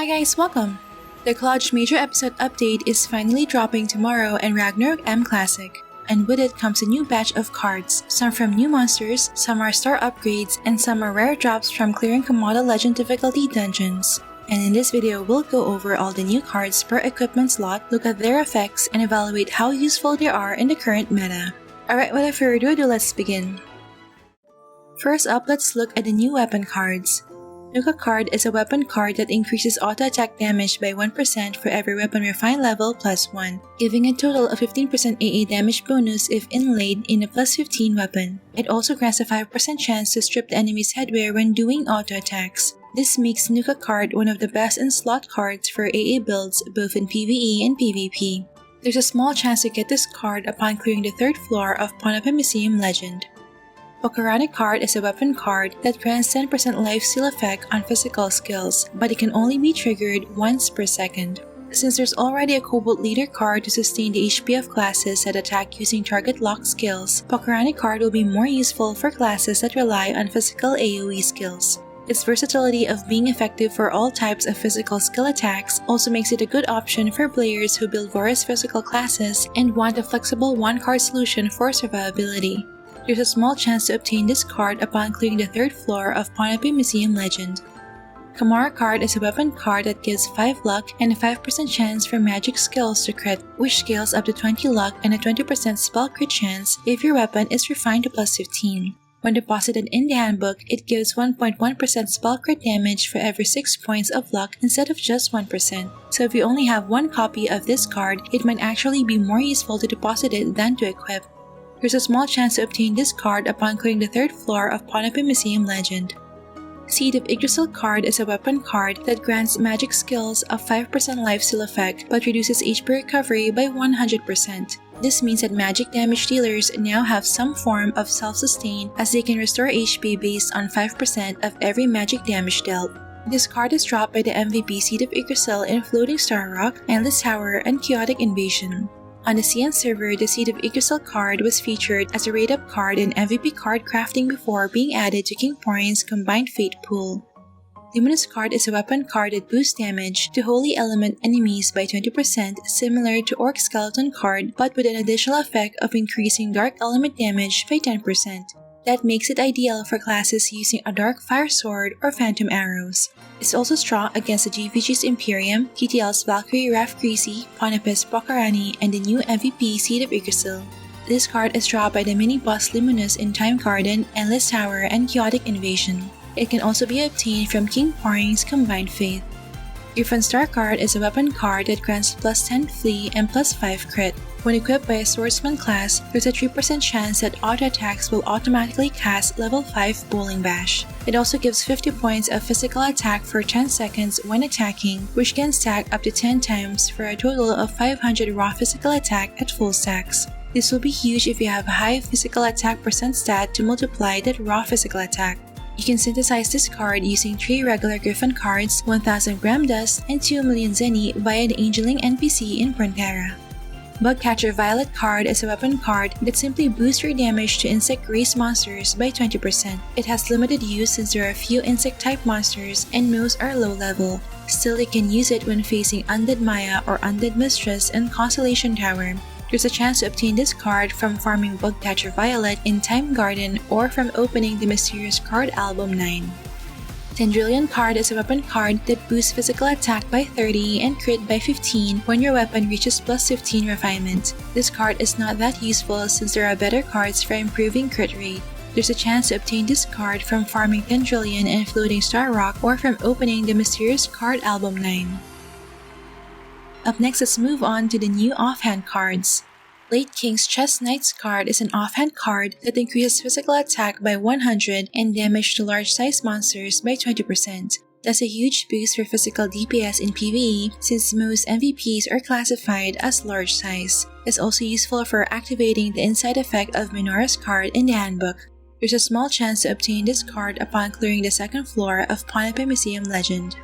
Hi guys, welcome! The Eclage major episode update is finally dropping tomorrow in Ragnarok M Classic, and with it comes a new batch of cards, some from new monsters, some are star upgrades, and some are rare drops from clearing Komodo Legend difficulty dungeons. And in this video, we'll go over all the new cards per equipment slot, look at their effects, and evaluate how useful they are in the current meta. Alright, without further ado, let's begin. First up, let's look at the new weapon cards. Nuka card is a weapon card that increases auto attack damage by 1% for every weapon refine level plus 1, giving a total of 15% AA damage bonus if inlaid in a plus 15 weapon. It also grants a 5% chance to strip the enemy's headwear when doing auto attacks. This makes Nuka card one of the best in slot cards for AA builds both in PvE and PvP. There's a small chance to get this card upon clearing the 3rd floor of Museum Legend. Footgear card is a weapon card that grants 10% life steal effect on physical skills, but it can only be triggered once per second. Since there's already a Cobalt Leader card to sustain the HP of classes that attack using target lock skills, Footgear card will be more useful for classes that rely on physical AoE skills. Its versatility of being effective for all types of physical skill attacks also makes it a good option for players who build various physical classes and want a flexible one-card solution for survivability. There's a small chance to obtain this card upon clearing the 3rd floor of Museum Legend. Kamara card is a weapon card that gives 5 luck and a 5% chance for magic skills to crit, which scales up to 20 luck and a 20% spell crit chance if your weapon is refined to plus 15. When deposited in the handbook, it gives 1.1% spell crit damage for every 6 points of luck instead of just 1%. So if you only have one copy of this card, it might actually be more useful to deposit it than to equip. There's a small chance to obtain this card upon clearing the 3rd floor of Museum Legend. Seed of Yggdrasil card is a weapon card that grants magic skills of 5% life steal effect but reduces HP recovery by 100%. This means that magic damage dealers now have some form of self-sustain as they can restore HP based on 5% of every magic damage dealt. This card is dropped by the MVP Seed of Yggdrasil in Floating Star Rock, Endless Tower, and Chaotic Invasion. On the CN server, the Seed of Yggdrasil card was featured as a raid-up card in MVP card crafting before being added to King Porin's Combined Fate pool. Luminous card is a weapon card that boosts damage to Holy Element enemies by 20%, similar to Orc Skeleton card but with an additional effect of increasing Dark Element damage by 10%. That makes it ideal for classes using a Dark Fire Sword or Phantom Arrows. It's also strong against the GVG's Imperium, TTL's Valkyrie Raph Greasy, Ponipus Bokarani, and the new MVP Seed of Yggdrasil. This card is dropped by the mini-boss Luminous in Time Garden, Endless Tower, and Chaotic Invasion. It can also be obtained from King Porin's Combined Fate. Griffon Star card is a weapon card that grants plus 10 flee and plus 5 crit. When equipped by a swordsman class, there's a 3% chance that auto attacks will automatically cast level 5 Bowling Bash. It also gives 50 points of physical attack for 10 seconds when attacking, which can stack up to 10 times for a total of 500 raw physical attack at full stacks. This will be huge if you have a high physical attack percent stat to multiply that raw physical attack. You can synthesize this card using 3 regular Griffon cards, 1000 gram dust, and 2 million zenny via the Angeling NPC in Frontera. Bugcatcher Violet card is a weapon card that simply boosts your damage to insect race monsters by 20%. It has limited use since there are few insect type monsters and most are low level. Still, you can use it when facing Undead Maya or Undead Mistress in Constellation Tower. There's a chance to obtain this card from farming Bugcatcher Violet in Time Garden or from opening the Mysterious Card Album 9. Tendrillion card is a weapon card that boosts physical attack by 30 and crit by 15 when your weapon reaches plus 15 refinement. This card is not that useful since there are better cards for improving crit rate. There's a chance to obtain this card from farming Tendrillion and Floating Star Rock or from opening the Mysterious Card Album 9. Up next, let's move on to the new offhand cards. Late King's Chess Knights card is an offhand card that increases physical attack by 100 and damage to large size monsters by 20%. That's a huge boost for physical DPS in PvE since most MVPs are classified as large size. It's also useful for activating the inside effect of Minora's card in the handbook. There's a small chance to obtain this card upon clearing the 2nd floor of Museum Legend.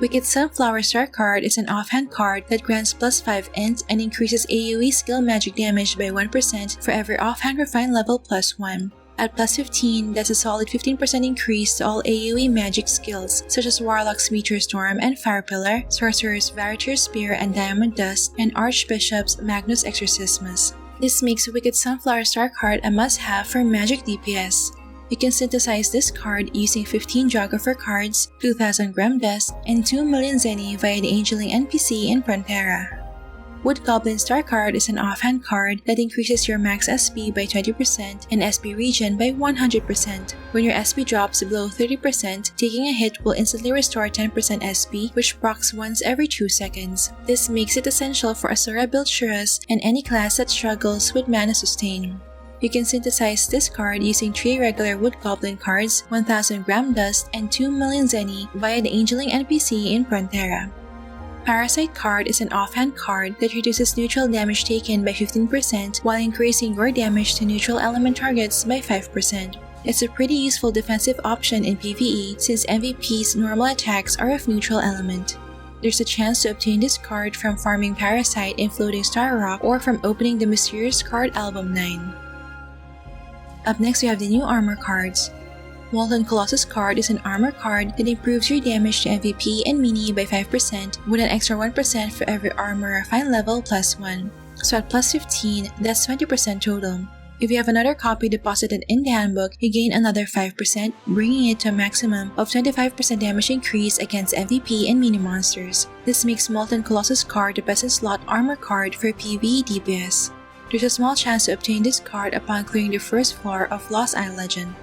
Wicked Sunflower Star card is an offhand card that grants plus 5 int and increases AoE skill magic damage by 1% for every offhand refine level plus 1. At plus 15, that's a solid 15% increase to all AoE magic skills, such as Warlock's Meteor Storm and Fire Pillar, Sorcerer's Variture Spear and Diamond Dust, and Archbishop's Magnus Exorcismus. This makes Wicked Sunflower Star card a must-have for magic DPS. You can synthesize this card using 15 Geographer cards, 2000 Gem Dust, and 2 million Zenny via the Angeling NPC in Frontera. Wood Goblin Star card is an offhand card that increases your max SP by 20% and SP regen by 100%. When your SP drops below 30%, taking a hit will instantly restore 10% SP, which procs once every 2 seconds. This makes it essential for Asura build Shuras and any class that struggles with mana sustain. You can synthesize this card using 3 regular Wood Goblin cards, 1000 Gem Dust, and 2 million Zenny via the Angeling NPC in Frontera. Parasite card is an offhand card that reduces neutral damage taken by 15% while increasing your damage to neutral element targets by 5%. It's a pretty useful defensive option in PvE since MVP's normal attacks are of neutral element. There's a chance to obtain this card from farming Parasite in Floating Star Rock or from opening the Mysterious Card Album 9. Up next we have the new armor cards. Molten Colossus card is an armor card that improves your damage to MVP and Mini by 5% with an extra 1% for every armor refine level plus 1. So at plus 15, that's 20% total. If you have another copy deposited in the handbook, you gain another 5%, bringing it to a maximum of 25% damage increase against MVP and Mini monsters. This makes Molten Colossus card the best in slot armor card for PvE DPS. There's a small chance to obtain this card upon clearing the first floor of Lost Isle Legend.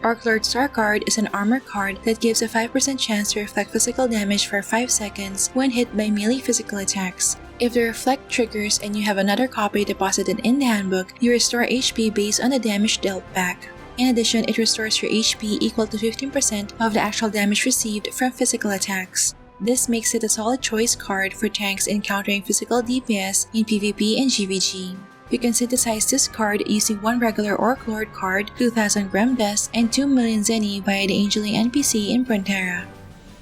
Orclord Star card is an armor card that gives a 5% chance to reflect physical damage for 5 seconds when hit by melee physical attacks. If the reflect triggers and you have another copy deposited in the handbook, you restore HP based on the damage dealt back. In addition, it restores your HP equal to 15% of the actual damage received from physical attacks. This makes it a solid choice card for tanks encountering physical DPS in PvP and GVG. You can synthesize this card using 1 regular Orclord card, 2000 Gem Dust, and 2 million Zenny via the Angeling NPC in Frontera.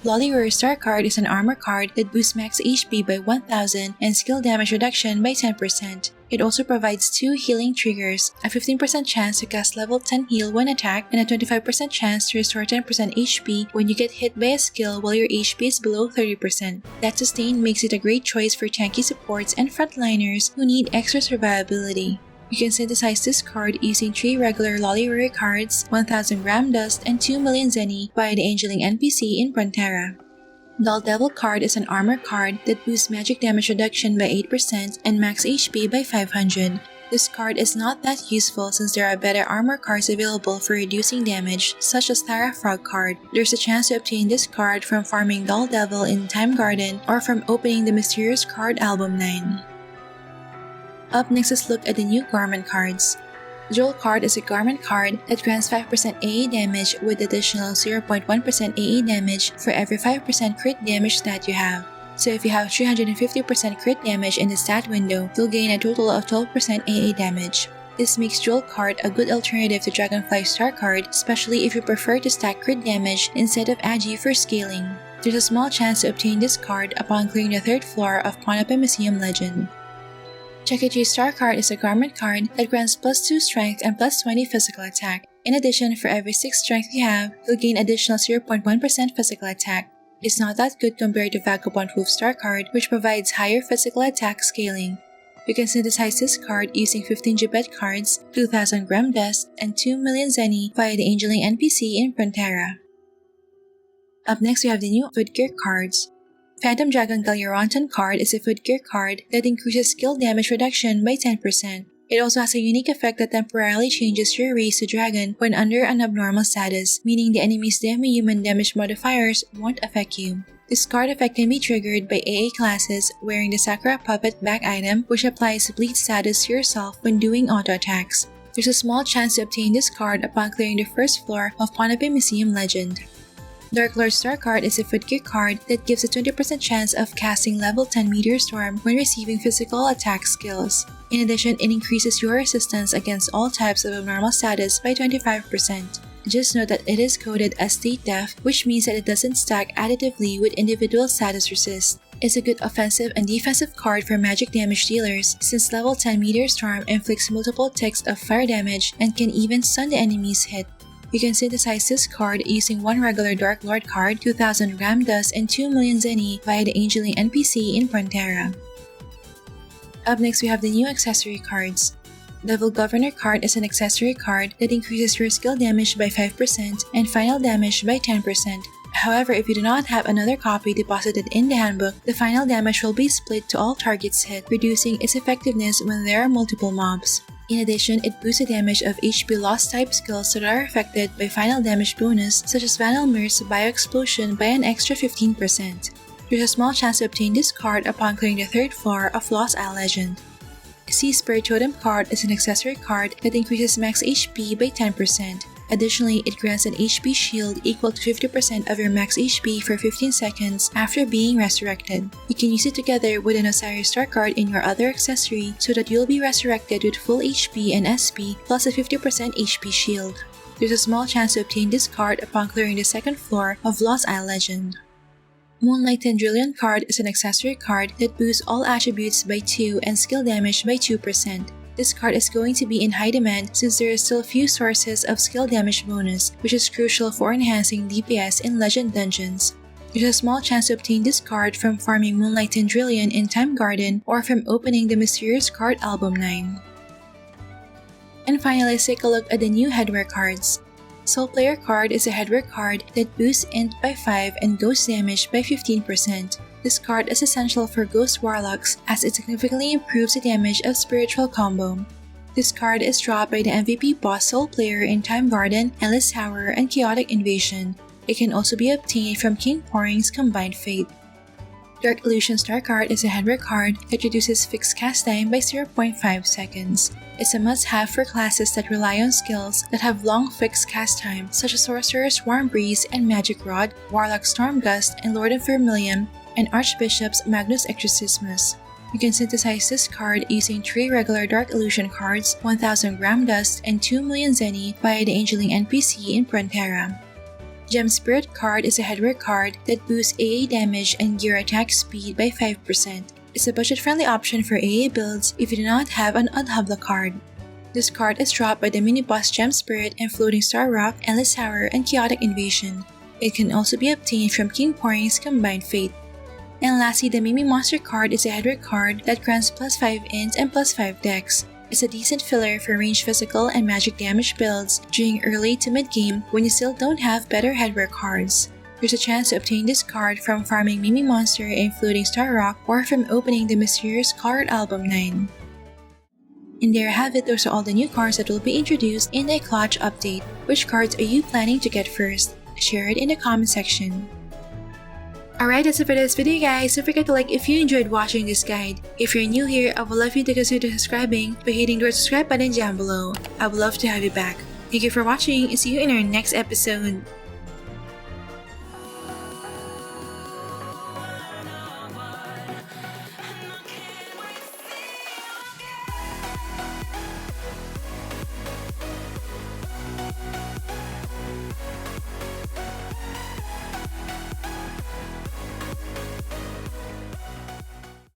Lollyroar Star card is an armor card that boosts max HP by 1000 and skill damage reduction by 10%. It also provides 2 healing triggers, a 15% chance to cast level 10 heal when attacked, and a 25% chance to restore 10% HP when you get hit by a skill while your HP is below 30%. That sustain makes it a great choice for tanky supports and frontliners who need extra survivability. You can synthesize this card using 3 regular Lollyroar cards, 1000 Gem Dust, and 2 million Zenny via the Angeling NPC in Frontera. Dull Devil card is an armor card that boosts magic damage reduction by 8% and max HP by 500. This card is not that useful since there are better armor cards available for reducing damage, such as Tara Frog card. There's a chance to obtain this card from farming Dull Devil in Time Garden or from opening the Mysterious Card Album 9. Up next, let's look at the new Garment cards. Jewel card is a garment card that grants 5% AE damage with additional 0.1% AE damage for every 5% crit damage stat you have. So if you have 350% crit damage in the stat window, you'll gain a total of 12% AE damage. This makes Jewel card a good alternative to Dragonfly Star card, especially if you prefer to stack crit damage instead of Agi for scaling. There's a small chance to obtain this card upon clearing the 3rd floor of Pawn Up Museum Legend. Chekiji Star card is a garment card that grants plus 2 strength and plus 20 physical attack. In addition, for every 6 strength you have, you'll gain additional 0.1% physical attack. It's not that good compared to Vagabond Wolf Star card, which provides higher physical attack scaling. You can synthesize this card using 15 Gibet cards, 2000 Gem Dust, and 2 million Zenny via the Angeling NPC in Frontera. Up next, we have the new Footgear Cards. Phantom Dragon Galliaronton card is a Footgear card that increases skill damage reduction by 10%. It also has a unique effect that temporarily changes your race to dragon when under an abnormal status, meaning the enemy's demi-human damage modifiers won't affect you. This card effect can be triggered by AA classes wearing the Sakura Puppet back item, which applies bleed status to yourself when doing auto attacks. There's a small chance to obtain this card upon clearing the 1st floor of Pawn Up Museum Legend. Dark Lord Star card is a Footgear card that gives a 20% chance of casting level 10 Meteor Storm when receiving physical attack skills. In addition, it increases your resistance against all types of abnormal status by 25%. Just note that it is coded as State Def, which means that it doesn't stack additively with individual status resist. It's a good offensive and defensive card for magic damage dealers since level 10 Meteor Storm inflicts multiple ticks of fire damage and can even stun the enemy's hit. You can synthesize this card using 1 regular Dark Lord card, 2000 Ram Dust, and 2 million Zenny via the Angeling NPC in Frontera. Up next, we have the new Accessory Cards. Devil Governor card is an accessory card that increases your skill damage by 5% and final damage by 10%. However, if you do not have another copy deposited in the handbook, the final damage will be split to all targets hit, reducing its effectiveness when there are multiple mobs. In addition, it boosts the damage of HP lost type skills that are affected by final damage bonus such as Vanelmir's Bio-Explosion by an extra 15%. There's a small chance to obtain this card upon clearing the 3rd floor of Lost Isle Legend. Sea Spirit Totem card is an accessory card that increases max HP by 10%. Additionally, it grants an HP shield equal to 50% of your max HP for 15 seconds after being resurrected. You can use it together with an Osiris Star card in your other accessory so that you'll be resurrected with full HP and SP plus a 50% HP shield. There's a small chance to obtain this card upon clearing the 2nd floor of Lost Isle Legend. Moonlight Tendrillion card is an accessory card that boosts all attributes by 2 and skill damage by 2%. This card is going to be in high demand since there are still few sources of skill damage bonus, which is crucial for enhancing DPS in Legend dungeons. There's a small chance to obtain this card from farming Moonlight Tendrillion in Time Garden or from opening the Mysterious Card Album 9. And finally, let's take a look at the new Headwear Cards. Soul Player card is a Headwear card that boosts Int by 5 and Ghost damage by 15%. This card is essential for Ghost Warlocks as it significantly improves the damage of Spiritual Combo. This card is dropped by the MVP boss Soul Player in Time Garden, Endless Tower, and Chaotic Invasion. It can also be obtained from King Poring's Combined Fate. Dark Illusion Star card is a Headwear card that reduces fixed cast time by 0.5 seconds. It's a must-have for classes that rely on skills that have long fixed cast time, such as Sorcerer's Warm Breeze and Magic Rod, Warlock Storm Gust, and Lord of Vermilion, and Archbishop's Magnus Exorcismus. You can synthesize this card using 3 regular Dark Illusion cards, 1000 Gram Dust, and 2 million Zenny via the Angeling NPC in Frontera. Gem Spirit card is a Headwear card that boosts AA damage and gear attack speed by 5%. It's a budget-friendly option for AA builds if you do not have an Adhabla card. This card is dropped by the mini-boss Gem Spirit and Floating Star Rock, Endless Tower, and Chaotic Invasion. It can also be obtained from King Poring's Combined Fate. And lastly, the Mimi Monster card is a Headwear card that grants plus 5 int and plus 5 dex. It's a decent filler for ranged physical and magic damage builds during early to mid-game when you still don't have better Headwear cards. There's a chance to obtain this card from farming Mimi Monster and Floating Star Rock or from opening the Mysterious Card Album 9. And there you have it, those are all the new cards that will be introduced in the Eclage update. Which cards are you planning to get first? Share it in the comment section. Alright, that's it for this video guys. Don't forget to like if you enjoyed watching this guide. If you're new here, I would love you to consider subscribing by hitting the subscribe button down below. I would love to have you back. Thank you for watching and see you in our next episode.